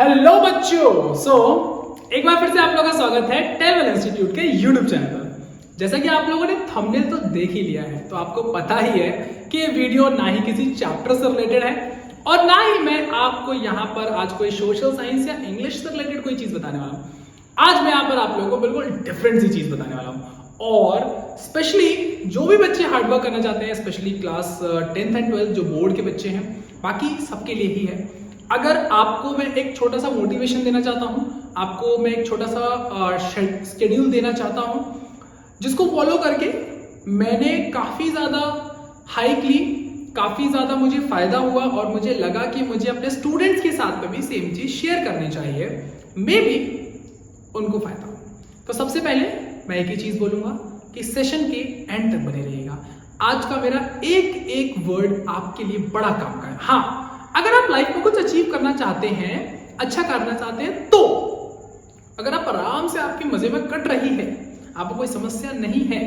Hello बच्चों। एक बार फिर से आप लोगों का स्वागत है टेबल इंस्टीट्यूट के यूट्यूब चैनल पर। जैसा कि आप लोगों ने थंबनेल तो देख ही लिया है, तो आपको पता ही है कि ये वीडियो ना ही किसी चैप्टर से रिलेटेड है और ना ही मैं आपको यहाँ पर आज कोई सोशल साइंस या इंग्लिश से रिलेटेड कोई चीज बताने वाला हूँ। आज मैं यहाँ पर आप लोगों को बिल्कुल डिफरेंट सी चीज बताने वाला हूँ और स्पेशली जो भी बच्चे हार्डवर्क करना चाहते हैं, specially class 10th and 12th जो बोर्ड के बच्चे हैं, बाकी सबके लिए ही है। अगर आपको मैं एक छोटा सा मोटिवेशन देना चाहता हूं, आपको मैं एक छोटा सा शेड्यूल देना चाहता हूं जिसको फॉलो करके मैंने काफी ज्यादा हाइक ली, काफी ज्यादा मुझे फायदा हुआ और मुझे लगा कि मुझे अपने स्टूडेंट्स के साथ में भी सेम चीज शेयर करनी चाहिए, मे बी उनको फायदा हो। तो सबसे पहले मैं एक ही चीज बोलूंगा कि सेशन के एंड तक बने रहिएगा। आज का मेरा एक एक वर्ड आपके लिए बड़ा काम का है। हाँ, अगर आप लाइफ में कुछ अचीव करना चाहते हैं, अच्छा करना चाहते हैं, तो अगर आप आराम से आपके मजे में कट रही है, आपको कोई समस्या नहीं है,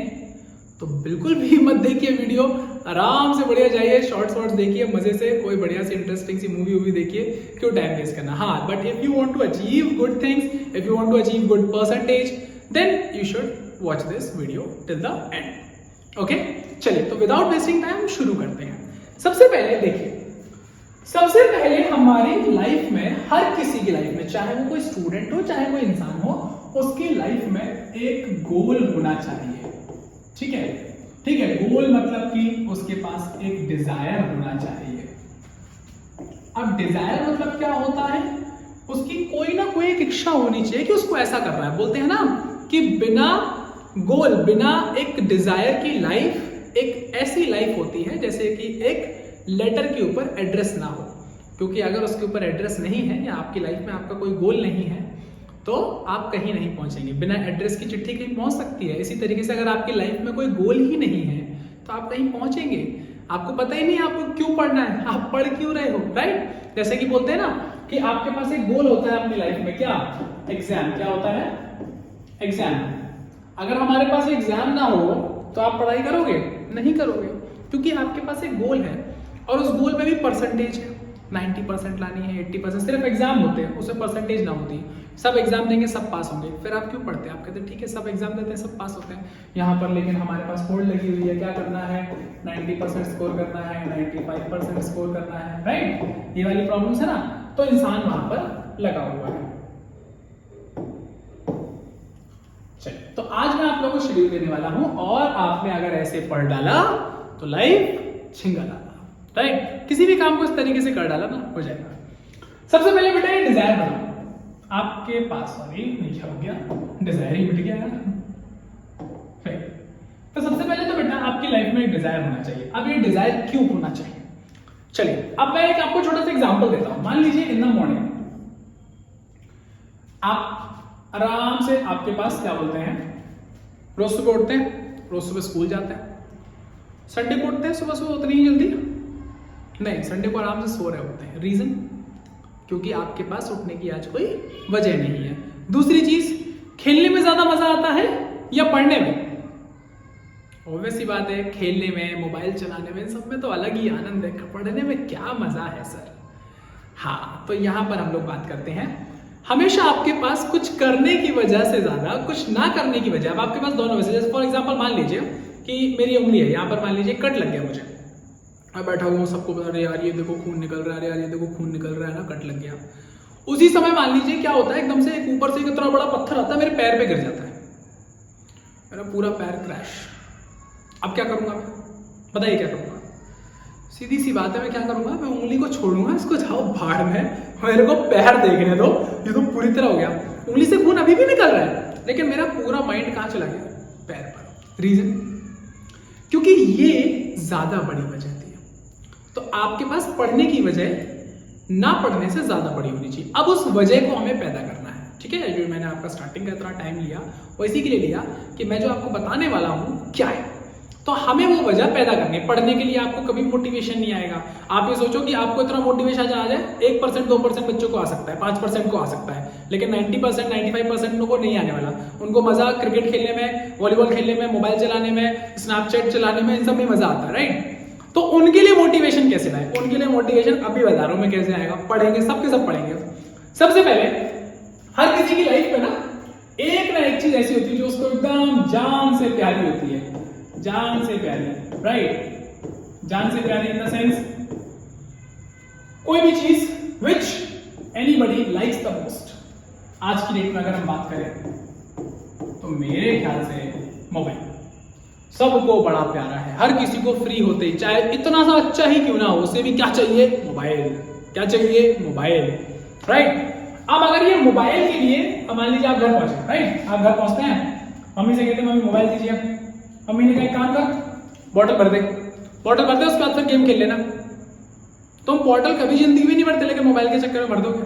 तो बिल्कुल भी मत देखिए वीडियो। आराम से बढ़िया जाइए, शॉर्ट्स देखिए मजे से, कोई बढ़िया सी इंटरेस्टिंग सी मूवी देखिए, क्यों टाइम वेस्ट करना। हाँ, but if you want to achieve good things, if you want to achieve good percentage, then you should watch this video till the end. Okay, चलिए तो विदाउट वेस्टिंग टाइम शुरू करते हैं। सबसे पहले देखिए, सबसे पहले हमारी लाइफ में, हर किसी की लाइफ में, चाहे वो कोई स्टूडेंट हो चाहे कोई इंसान हो, उसकी लाइफ में एक गोल होना चाहिए। ठीक है, ठीक है, गोल मतलब कि उसके पास एक डिजायर होना चाहिए। अब डिजायर मतलब क्या होता है, उसकी कोई ना कोई एक इच्छा होनी चाहिए कि उसको ऐसा करना है। बोलते हैं ना कि बिना गोल, बिना एक डिजायर की लाइफ एक ऐसी लाइफ होती है जैसे कि एक लेटर के ऊपर एड्रेस ना हो। क्योंकि अगर उसके ऊपर एड्रेस नहीं है या आपकी लाइफ में आपका कोई गोल नहीं है, तो आप कहीं नहीं पहुंचेंगे। बिना एड्रेस की चिट्ठी कहीं पहुंच सकती है, इसी तरीके से अगर आपकी लाइफ में कोई गोल ही नहीं है तो आप कहीं पहुंचेंगे। आपको पता ही नहीं आपको क्यों पढ़ना है, आप पढ़ क्यों रहे हो, राइट। जैसे कि बोलते हैं ना कि आपके पास एक गोल होता है अपनी लाइफ में, क्या एग्जाम, क्या होता है एग्जाम। अगर हमारे पास एग्जाम ना हो तो आप पढ़ाई करोगे, नहीं करोगे, क्योंकि आपके पास एक गोल है और उस गोल में भी परसेंटेज है। 90% लानी है, 80%, सिर्फ एग्जाम होते हैं, उसमें परसेंटेज ना होती। सब एग्जाम देंगे, सब पास होंगे, फिर आप क्यों पढ़ते हैं? आप कहते हैं ठीक है सब एग्जाम देते हैं, सब पास होते हैं। यहाँ पर लेकिन हमारे पास होल्ड लगी हुई है, क्या करना है, 90% स्कोर करना है, 95% स्कोर करना है, राइट। ये वाली प्रॉब्लम्स है ना, तो इंसान वहां पर लगा हुआ है। चलिए, तो आज मैं आप लोगों को शेड्यूल देने वाला हूं और आपने अगर ऐसे पढ़ डाला तो लाइफ छिंगा डाला, राइट। किसी भी काम को इस तरीके से कर डाला ना, हो जाएगा। सबसे पहले बेटा ये डिजायर बनाओ आपके पास। सॉरी, नीचे हो गया, डिजायर ही मिट गया है, राइट। तो सबसे पहले तो बेटा आपकी लाइफ में एक डिजायर होना चाहिए। अब ये डिजायर क्यों होना चाहिए, चलिए अब मैं एक आपको छोटा सा एग्जांपल देता हूं। मान लीजिए इन द मॉर्निंग आप आराम से, आपके पास क्या बोलते हैं, रोज सुबह उठते हैं, रोज सुबह स्कूल जाते हैं। संडे को उठते हैं सुबह सुबह उतनी ही जल्दी नहीं, संडे को आराम से सो रहे होते हैं। रीजन, क्योंकि आपके पास उठने की आज कोई वजह नहीं है। दूसरी चीज, खेलने में ज्यादा मजा आता है या पढ़ने में? ऑब्वियस सी बात है, खेलने में, मोबाइल चलाने में, सब में तो अलग ही आनंद है, पढ़ने में क्या मजा है सर। हाँ, तो यहां पर हम लोग बात करते हैं, हमेशा आपके पास कुछ करने की वजह से ज्यादा कुछ ना करने की वजह। अब आपके पास दोनों वजह, जैसे फॉर एग्जाम्पल मान लीजिए कि मेरी उंगली है, यहाँ पर मान लीजिए कट लग गया मुझे, मैं बैठा हूँ, सबको बता रहे यार ये देखो खून निकल रहा है, यार ये देखो खून निकल रहा है ना, कट लग गया। उसी समय मान लीजिए क्या होता है, एकदम से एक ऊपर से एक इतना बड़ा पत्थर आता है, मेरे पैर पे गिर जाता है, मेरा पूरा पैर क्रैश। अब क्या करूंगा मैं, बताइए क्या करूंगा? सीधी सी बात है, मैं क्या करूंगा, मैं उंगली को छोड़ूंगा, इसको जाओ भाड़ में, मेरे को पैर देखने दो। ये तो पूरी तरह हो गया, उंगली से खून अभी भी निकल रहा है, लेकिन मेरा पूरा माइंड कहाँ चला गया, पैर पर। रीजन, क्योंकि ये ज्यादा बड़ी वजह थी। तो आपके पास पढ़ने की वजह ना पढ़ने से ज्यादा बड़ी होनी चाहिए। अब उस वजह को हमें पैदा करना है, ठीक है। जो मैंने आपका स्टार्टिंग का इतना टाइम लिया वो इसी के लिए लिया कि मैं जो आपको बताने वाला हूं क्या है, तो हमें वो वजह पैदा करनी है। पढ़ने के लिए आपको कभी मोटिवेशन नहीं आएगा। आप ये सोचो कि आपको इतना मोटिवेशन आ जाए, 1% 2% बच्चों को आ सकता है, 5% को आ सकता है, लेकिन 90% 95% लोगों को नहीं आने वाला। उनको मजा क्रिकेट खेलने में, वॉलीबॉल खेलने में, मोबाइल चलाने में, स्नैपचैट चलाने में, इन सब में मजा आता है, राइट। तो उनके लिए मोटिवेशन कैसे लाए, उनके लिए मोटिवेशन अभी बता रहा हूं मैं कैसे आएगा। पढ़ेंगे, सबके सब पढ़ेंगे, सबसे पहले हर किसी की लाइफ में ना एक चीज ऐसी होती है जो उसको एकदम जान से प्यारी होती है, जान से प्यारी, राइट? जान से प्यारी इन द सेंस कोई भी चीज विच एनीबडी लाइक्स द मोस्ट। आज की डेट में अगर हम बात करें तो मेरे ख्याल से मोबाइल सबको बड़ा प्यारा है। हर किसी को फ्री होते ही, चाहे इतना सा अच्छा ही क्यों ना हो, उसे भी क्या चाहिए? मोबाइल। क्या चाहिए? Mobile, right? अब अगर ये मोबाइल के लिए, मान लीजिए आप घर पहुंचे, राइट? आप घर पहुंचते हैं, मम्मी से कहते हैं मम्मी मोबाइल दीजिए। मम्मी ने कहा एक काम कर, बॉटल भर दे। बॉटल भर दे, उसके बाद फिर गेम खेल लेना। तुम बॉटल कभी जिंदगी में नहीं भरते, लेकिन मोबाइल के चक्कर में भर दोगे।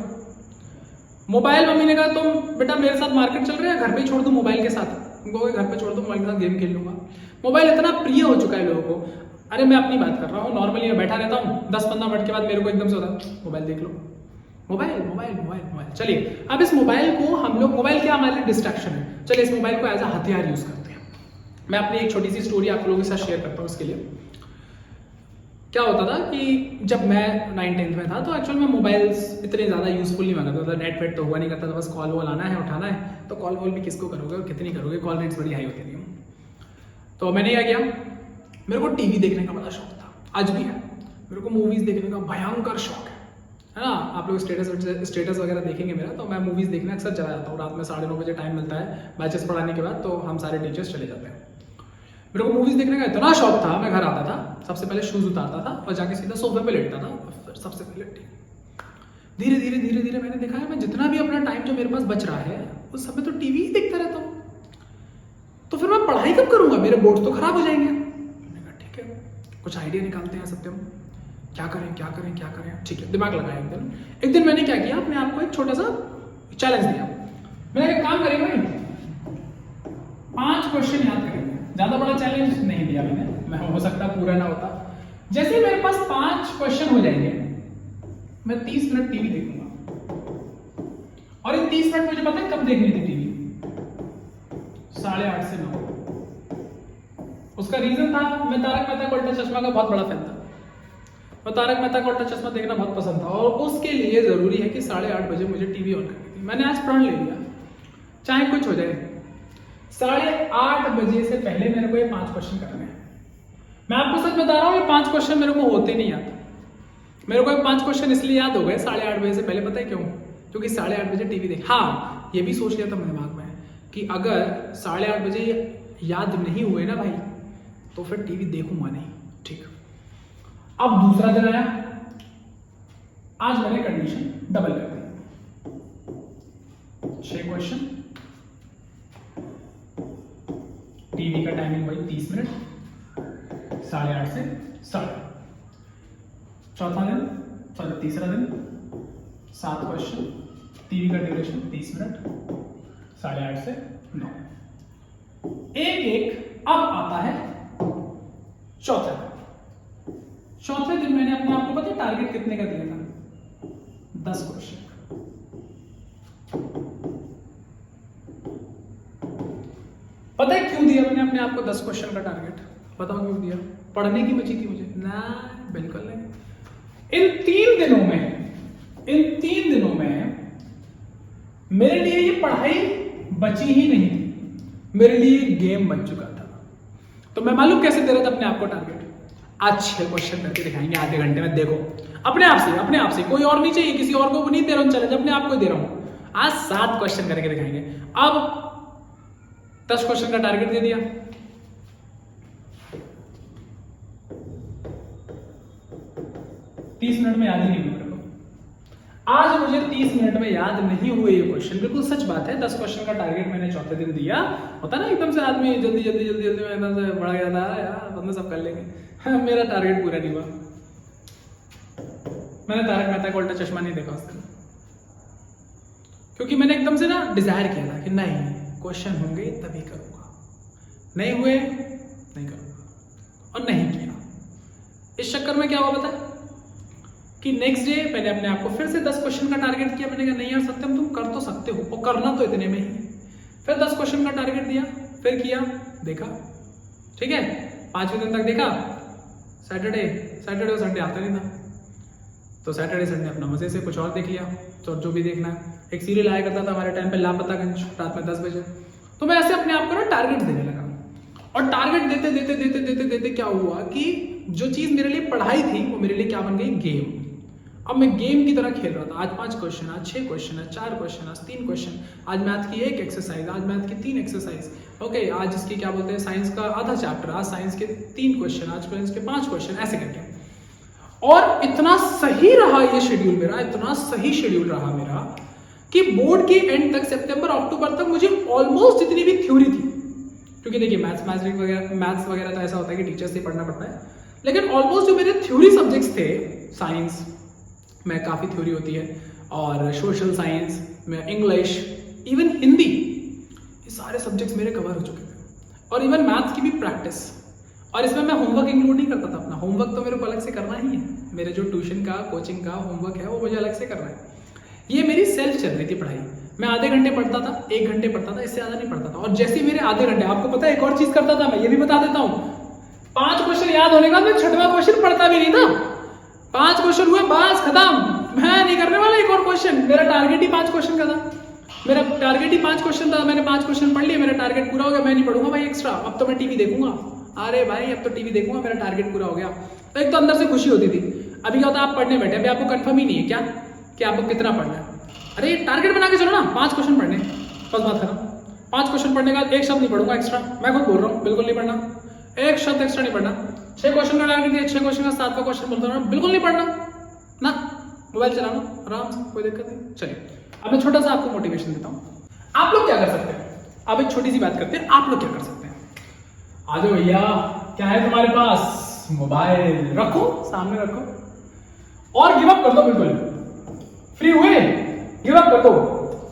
मोबाइल, मम्मी ने कहा तुम बेटा मेरे साथ मार्केट चल रहे हैं, घर पे छोड़ दो मोबाइल के साथ। तुमको घर पे छोड़ दो, मोबाइल के साथ गेम खेल लूंगा। मोबाइल इतना प्रिय हो चुका है लोगों को। अरे मैं अपनी बात कर रहा हूँ, नॉर्मली मैं बैठा रहता हूँ, 10-15 मिनट के बाद मेरे को एकदम से होता है मोबाइल देख लो, मोबाइल मोबाइल मोबाइल मोबाइल। चलिए अब इस मोबाइल को हम लोग, मोबाइल क्या हमारे लिए डिस्ट्रैक्शन है, चलिए इस मोबाइल को एज अ हथियार यूज करते हैं। मैं अपनी एक छोटी सी स्टोरी आप लोगों के साथ शेयर करता हूँ। इसके लिए क्या होता था कि जब मैं 9th-10th में था तो एक्चुअल में मोबाइल्स इतने ज़्यादा यूजफुल नहीं माना था। नेट वेट तो हुआ नहीं करता था, बस कॉल वॉल आना है, उठाना है, तो कॉल वॉल भी किसको करोगे और कितनी करोगे, कॉल रेट्स बड़ी हाई होती थी। तो मैंने क्या किया, मेरे को टीवी देखने का बड़ा शौक था, आज भी है। मेरे को मूवीज़ देखने का भयंकर शौक है ना? आप लोग स्टेटस वगैरह देखेंगे मेरा, तो मैं मूवीज़ देखने अक्सर चला जाता हूँ। रात में 9:30 बजे टाइम मिलता है बैचेस पढ़ाने के बाद, तो हम सारे टीचर्स चले जाते हैं। मेरे को मूवीज देखने का इतना शौक था, मैं घर आता था, सबसे पहले शूज उतारता था और जाके सीधा सोफे पे लेटता था, फिर सबसे पहले धीरे धीरे धीरे धीरे मैंने देखा है मैं जितना भी अपना टाइम जो मेरे पास बच रहा है उस समय तो टीवी ही देखता रहता हूँ। तो फिर मैं पढ़ाई कब करूंगा, मेरे बोर्ड तो खराब हो जाएंगे। मैंने कहा ठीक है, कुछ आइडिया निकालते हैं सत्यम, क्या करें क्या करें क्या करें। ठीक है, दिमाग लगाया। एक दिन मैंने क्या किया, अपने आप को एक छोटा सा चैलेंज दिया। मैंने एक काम करेंगे भाई, 5 क्वेश्चन याद करेंगे। ज्यादा बड़ा चैलेंज नहीं दिया मैंने, मैं हो सकता पूरा ना होता। जैसे मेरे पास 5 क्वेश्चन हो जाएंगे, मैं 30 मिनट टीवी देखूंगा। और इन 30 मिनट मुझे पता है कब देखनी थी टीवी, 8:30 से 9। उसका रीजन था, मैं तारक मेहता का उल्टा चश्मा का बहुत बड़ा फैन था। और तारक मेहता का उल्टा चश्मा देखना बहुत पसंद था, और उसके लिए जरूरी है कि 8:30 बजे मुझे टीवी ऑन करनी थी। मैंने आज प्रण ले लिया, चाहे कुछ हो जाए, 8:30 बजे से पहले मेरे को ये 5 क्वेश्चन करने हैं। मैं आपको सच बता रहा हूँ, ये 5 क्वेश्चन मेरे को होते नहीं याद। मेरे को ये 5 क्वेश्चन इसलिए याद हो गए 8:30 बजे से पहले, पता है क्यों? क्योंकि 8:30 बजे टीवी देख। हाँ, ये भी सोच लिया था मेरे दिमाग में कि अगर 8:30 बजे याद नहीं हुए ना भाई, तो फिर टीवी देखूंगा नहीं। ठीक, अब दूसरा दिन आया, आज मैंने कंडीशन डबल कर दी। 6 क्वेश्चन, टीवी का टाइमिंग वही 30 मिनट, 8:30 से 7:30। चौथा दिन, सॉरी तीसरा दिन, 7 क्वेश्चन, टीवी का ड्यूरेशन 30 मिनट, 8:30 से 9। एक अब आता है चौथा। चौथे दिन मैंने अपने आप को पता है टारगेट कितने का दिया था? 10 क्वेश्चन। पता है क्यों दिया मैंने अपने आप को 10 क्वेश्चन का टारगेट? बताओ क्यों दिया? पढ़ने की बची थी मुझे ना? बिल्कुल नहीं। इन 3 दिनों में मेरे लिए ये पढ़ाई बची ही नहीं थी, मेरे लिए गेम बन चुका था। तो मैं मालूम कैसे दे रहा था अपने आप को टारगेट? आज 6 क्वेश्चन करके दिखाएंगे आधे घंटे में। देखो, अपने आप से, कोई और नहीं चाहिए, किसी और को नहीं दे रहा हूं चैलेंज, अपने आप को दे रहा हूं। आज 7 क्वेश्चन करके दिखाएंगे। अब 10 क्वेश्चन का टारगेट दे दिया, 30 मिनट में याद ही नहीं हुआ मेरे को। आज मुझे 30 मिनट में याद नहीं हुए ये क्वेश्चन, बिल्कुल सच बात है। 10 क्वेश्चन का टारगेट मैंने चौथे दिन दिया। होता ना एकदम से आदमी जल्दी में एकदम से बढ़ गया था यार, बंदे सब कर लेंगे। हाँ, मेरा टारगेट पूरा नहीं हुआ। मैंने तारक मेहता का उल्टा चश्मा नहीं देखा उस दिन, क्योंकि मैंने एकदम से ना डिजायर किया था कि नहीं, क्वेश्चन होंगे तभी करूंगा, नहीं हुए नहीं करूंगा, और नहीं किया। इस चक्कर में क्या हुआ पता है कि नेक्स्ट डे मैंने अपने आप को फिर से 10 क्वेश्चन का टारगेट किया। मैंने कहा नहीं यार सत्यम, तुम कर तो सकते हो, और करना तो इतने में ही। फिर 10 क्वेश्चन का टारगेट दिया, फिर किया, देखा, ठीक है। 5वें दिन तक देखा, सैटरडे और संडे आता नहीं था, तो सैटरडे संडे अपना मजे से कुछ और देख लिया, तो जो भी देखना है। एक सीरियल आया करता था हमारे टाइम पे, लापतागंज, रात में 10 बजे। तो मैं ऐसे अपने आप को ना टारगेट देने लगा, और टारगेट देते देते देते देते देते क्या हुआ कि जो चीज़ मेरे लिए पढ़ाई थी वो मेरे लिए क्या बन गई, गेम। अब मैं गेम की तरह खेल रहा था। आज 5 क्वेश्चन, आज 6 क्वेश्चन, आज 4 क्वेश्चन, आज 3 क्वेश्चन, आज मैथ की 1 एक्सरसाइज, आज मैथ की 3 एक्सरसाइज, ओके, आज इसकी क्या बोलते हैं साइंस का आधा चैप्टर, आज साइंस के 3 क्वेश्चन, आज साइंस के 5 क्वेश्चन, ऐसे करके। और इतना सही रहा ये शेड्यूल मेरा, इतना सही शेड्यूल रहा मेरा कि बोर्ड के एंड तक, सितंबर अक्टूबर तक, मुझे ऑलमोस्ट जितनी भी थ्योरी थी, क्योंकि देखिए मैथ्स वगैरह तो ऐसा होता है कि टीचर से पढ़ना पड़ता है, लेकिन ऑलमोस्ट जो मेरे थ्योरी सब्जेक्ट्स थे, साइंस में काफ़ी थ्योरी होती है, और सोशल साइंस में, इंग्लिश, इवन हिंदी, ये सारे सब्जेक्ट्स मेरे कवर हो चुके थे। और इवन मैथ्स की भी प्रैक्टिस। और इसमें मैं होमवर्क इंक्लूड नहीं करता था अपना। होमवर्क तो मेरे को अलग से करना ही है, मेरे जो ट्यूशन का, कोचिंग का होमवर्क है वो मुझे अलग से करना है। ये मेरी सेल्फ चल रही थी पढ़ाई। मैं आधे घंटे पढ़ता था, 1 घंटे पढ़ता था, इससे ज़्यादा नहीं पढ़ता था। और जैसे ही मेरे आधे घंटे, आपको पता है एक और चीज़ करता था मैं, ये भी बता देता हूँ। 5 क्वेश्चन याद होने के बाद मैं 6वां क्वेश्चन पढ़ता भी नहीं था। 5 क्वेश्चन हुए, बस खत्म, मैं नहीं करने वाला एक और क्वेश्चन। मेरा टारगेट ही 5 क्वेश्चन का था, मेरा टारगेट ही 5 क्वेश्चन था। मैंने 5 क्वेश्चन पढ़ लिए, मेरा टारगेट पूरा हो गया। मैं नहीं पढ़ूंगा भाई एक्स्ट्रा, अब तो मैं टीवी देखूंगा। अरे भाई अब तो टीवी देखूंगा, मेरा टारगेट पूरा हो गया। तो एक तो अंदर से खुशी होती थी। अभी क्या होता है, आप पढ़ने बैठे, अभी आपको कंफर्म ही नहीं है क्या कि आपको कितना पढ़ना है। अरे टारगेट बना के चलो ना, 5 क्वेश्चन पढ़ने, बस बात खत्म। 5 क्वेश्चन पढ़ने का एक शब्द नहीं पढ़ूंगा एक्स्ट्रा, मैं खुद बोल रहा हूँ, बिल्कुल नहीं पढ़ना, एक शब्द एक्स्ट्रा नहीं पढ़ना। 6 क्वेश्चन का टारगेट दिया, 6 क्वेश्चन का 7वां क्वेश्चन बोलता हूँ, बिल्कुल नहीं पढ़ना ना, मोबाइल चलाना आराम से, कोई दिक्कत नहीं। चलिए अब मैं छोटा सा आपको मोटिवेशन देता हूँ। आप लोग क्या कर सकते हैं, अब एक छोटी सी बात करते हैं, आप लोग क्या कर सकते हैं। आ जाओ भैया, क्या है तुम्हारे पास, मोबाइल रखो, सामने रखो और गिव अप कर दो। बिल्कुल फ्री हुए, गिव अप कर दो।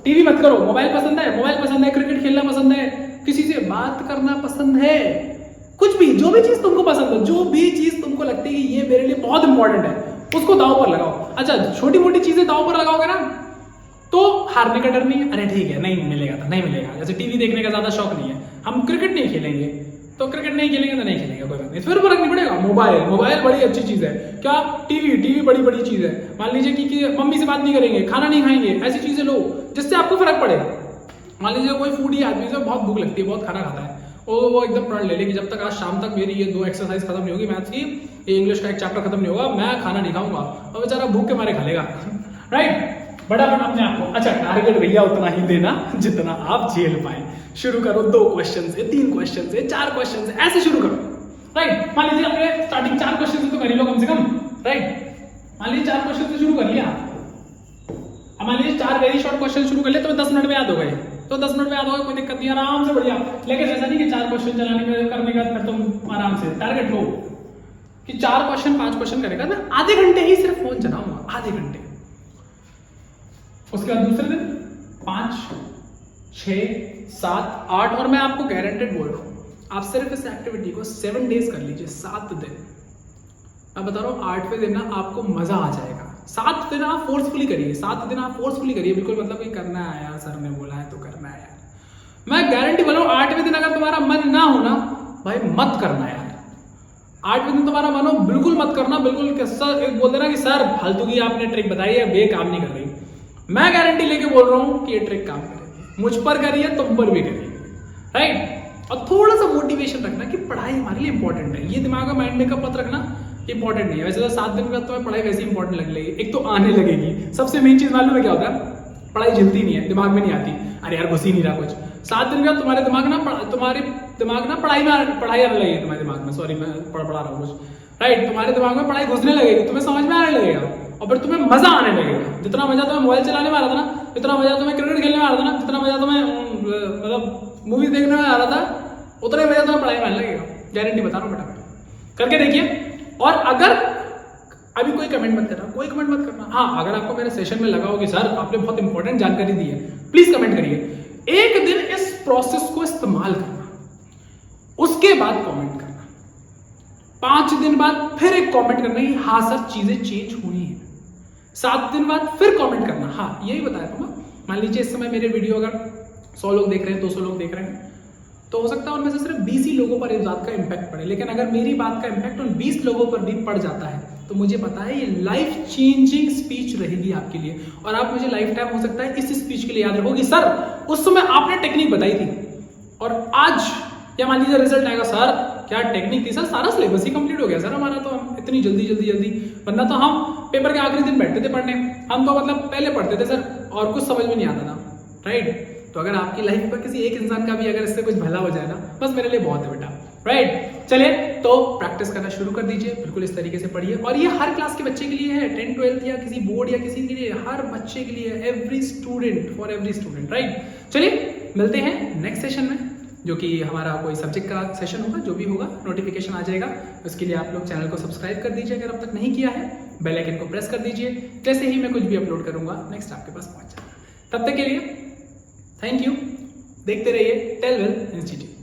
टीवी मत करो, मोबाइल पसंद है, क्रिकेट खेलना पसंद है, किसी से बात करना पसंद है, कुछ भी, जो भी चीज तुमको पसंद हो, जो भी चीज तुमको लगती है कि ये मेरे लिए बहुत इंपॉर्टेंट है, उसको दांव पर लगाओ। अच्छा, छोटी मोटी चीजें दांव पर लगाओगे ना तो हारने का डर नहीं है। अरे ठीक है, नहीं मिलेगा तो नहीं मिलेगा। जैसे टीवी देखने का ज्यादा शौक नहीं है, हम क्रिकेट नहीं खेलेंगे तो क्रिकेट नहीं खेलेंगे तो नहीं खेलेंगे, कोई बात नहीं, फिर फर्क नहीं पड़ेगा। मोबाइल बड़ी अच्छी चीज है। क्या, टीवी बड़ी चीज है। मान लीजिए कि मम्मी से बात नहीं करेंगे, खाना नहीं खाएंगे, ऐसी चीजें लो जिससे आपको फर्क पड़े। मान लीजिए कोई फूडी आदमी से बहुत भूख लगती है, बहुत खाना खाता है, वो एकदम प्रण ले कि जब तक आज शाम तक मेरी ये 2 एक्सरसाइज खत्म नहीं होगी मैथ्स की, ये इंग्लिश का 1 चैप्टर खत्म नहीं होगा, मैं खाना नहीं खाऊंगा, और बेचारा भूख के मारे खा लेगा। राइट, बड़ा बना अपने आप को। अच्छा, टारगेट भैया उतना ही देना जितना आप झेल पाए। शुरू करो 2 क्वेश्चन से, 3 क्वेश्चन से, 4 क्वेश्चन से, ऐसे शुरू करो। राइट, मान लीजिए आपने स्टार्टिंग 4 क्वेश्चन से तो कर ही लो कम से कम। राइट, मान लीजिए 4 क्वेश्चन से शुरू कर लिया। अब मान लीजिए 4 वेरी शॉर्ट क्वेश्चन शुरू कर लिया, तो 10 मिनट में याद हो गए, तो 10 मिनट में याद हो गए, कोई दिक्कत नहीं, आराम से बढ़िया। लेकिन ऐसा नहीं कि 4 क्वेश्चन चलाने में करने का फिर तुम आराम से टारगेट लो कि 4 क्वेश्चन 5 क्वेश्चन करेगा, मैं आधे घंटे ही सिर्फ फोन चलाऊंगा, आधे घंटे। उसके बाद दूसरे दिन 5, 6, 7, 8, और मैं आपको गारंटेड बोल रहा हूं, आप सिर्फ इस एक्टिविटी को 7 डेज कर लीजिए, 7 दिन। मैं बता रहा हूँ 8वें दिन ना आपको मजा आ जाएगा। 7 दिन आप फोर्सफुली करिए, 7 दिन आप फोर्सफुली करिए, बिल्कुल मतलब कि करना है यार, सर ने बोला है तो करना है यार। मैं गारंटी बोल रहा हूँ 8वें दिन अगर तुम्हारा मन ना हो ना भाई, मत करना यार। 8वें दिन तुम्हारा मन हो, बिल्कुल मत करना, बिल्कुल। सर एक बोल देना कि सर फालतू की आपने ट्रिक बताई है, बे काम नहीं कर रही। मैं गारंटी लेके बोल रहा हूं कि ये ट्रिक काम करेगी, मुझ पर करिए, तुम पर भी करिए। राइट, और थोड़ा सा मोटिवेशन रखना कि पढ़ाई हमारे लिए इंपॉर्टेंट है। ये दिमाग में माइंड में कब मत रखना इंपॉर्टेंट नहीं है। वैसे तो 7 दिन बाद तुम्हें पढ़ाई वैसे इंपॉर्टेंट लगने लगेगी, एक तो आने लगेगी। सबसे मेन चीज मालूम है क्या होता है, पढ़ाई जलती नहीं है, दिमाग में नहीं आती, अरे यार घुस ही नहीं रहा कुछ। 7 दिन बाद तुम्हारे दिमाग ना पढ़ाई आने लगेगी, तुम्हारे दिमाग में, सॉरी मैं पढ़ा रहा हूँ कुछ। राइट, तुम्हारे दिमाग में पढ़ाई घुसने लगेगी, तुम्हें समझ में आने लगेगा, और फिर तुम्हें मजा आने लगेगा। जितना मजा तुम्हें मोबाइल चलाने में आ रहा था ना, जितना मजा तुम्हें क्रिकेट खेलने में आ रहा था ना, जितना मजा तुम्हें मतलब मूवी देखने में आ रहा था, उतना ही मजा तुम्हें पढ़ाई में आने लगेगा। गारंटी बता रहा हूँ बेटा, करके देखिए। और अगर अभी कोई कमेंट मत करना, कोई कमेंट मत करना। हाँ, अगर आपको मेरे सेशन में लगा हो कि सर आपने बहुत इंपॉर्टेंट जानकारी दी है, प्लीज कमेंट करिए। एक दिन इस प्रोसेस को इस्तेमाल करना, उसके बाद कमेंट करना, 5 दिन बाद फिर एक कमेंट करना कि हाँ सर चीजें चेंज हुई हैं, 7 दिन बाद फिर कमेंट करना। हाँ, यही बताया था मैं। मान लीजिए इस समय मेरे वीडियो अगर 100 लोग देख रहे हैं, 200 लोग देख रहे हैं, तो हो सकता है उनमें से सिर्फ 20 ही लोगों पर इस बात का इम्पैक्ट पड़े। लेकिन अगर मेरी बात का इम्पैक्ट उन 20 लोगों पर भी पड़ जाता है तो मुझे पता है ये लाइफ चेंजिंग स्पीच रहेगी आपके लिए, और आप मुझे लाइफ टाइम हो सकता है इस स्पीच के लिए याद रखोगे। सर उस समय आपने टेक्निक बताई थी, और आज क्या मान लीजिए रिजल्ट आएगा, सर क्या टेक्निक थी सर, सारा सिलेबस ही कंप्लीट हो गया सर हमारा, तो हम इतनी जल्दी, वरना तो हम पेपर के आखिरी दिन बैठते थे पढ़ने, हम तो मतलब पहले पढ़ते थे सर और कुछ समझ में नहीं आता था, राइट। तो अगर आपकी लाइफ पर किसी एक इंसान का भी अगर इससे कुछ भला हो जाए ना, बस मेरे लिए बहुत है बेटा, राइट। चलिए तो प्रैक्टिस करना शुरू कर दीजिए, बिल्कुल इस तरीके से पढ़िए, और ये हर क्लास के बच्चे के लिए है, 10th 12th या किसी बोर्ड या किसी के लिए, हर बच्चे के लिए, every student, for every student, right. चलिए मिलते हैं नेक्स्ट सेशन में, जो कि हमारा कोई सब्जेक्ट का सेशन होगा, जो भी होगा नोटिफिकेशन आ जाएगा। उसके लिए आप लोग चैनल को सब्सक्राइब कर दीजिए अगर अब तक नहीं किया है, बेल आइकन को प्रेस कर दीजिए, जैसे ही मैं कुछ भी अपलोड करूंगा नेक्स्ट आपके पास पहुंच जाएगा। तब तक के लिए थैंक यू, देखते रहिए टेलवेल इंस्टीट्यूट।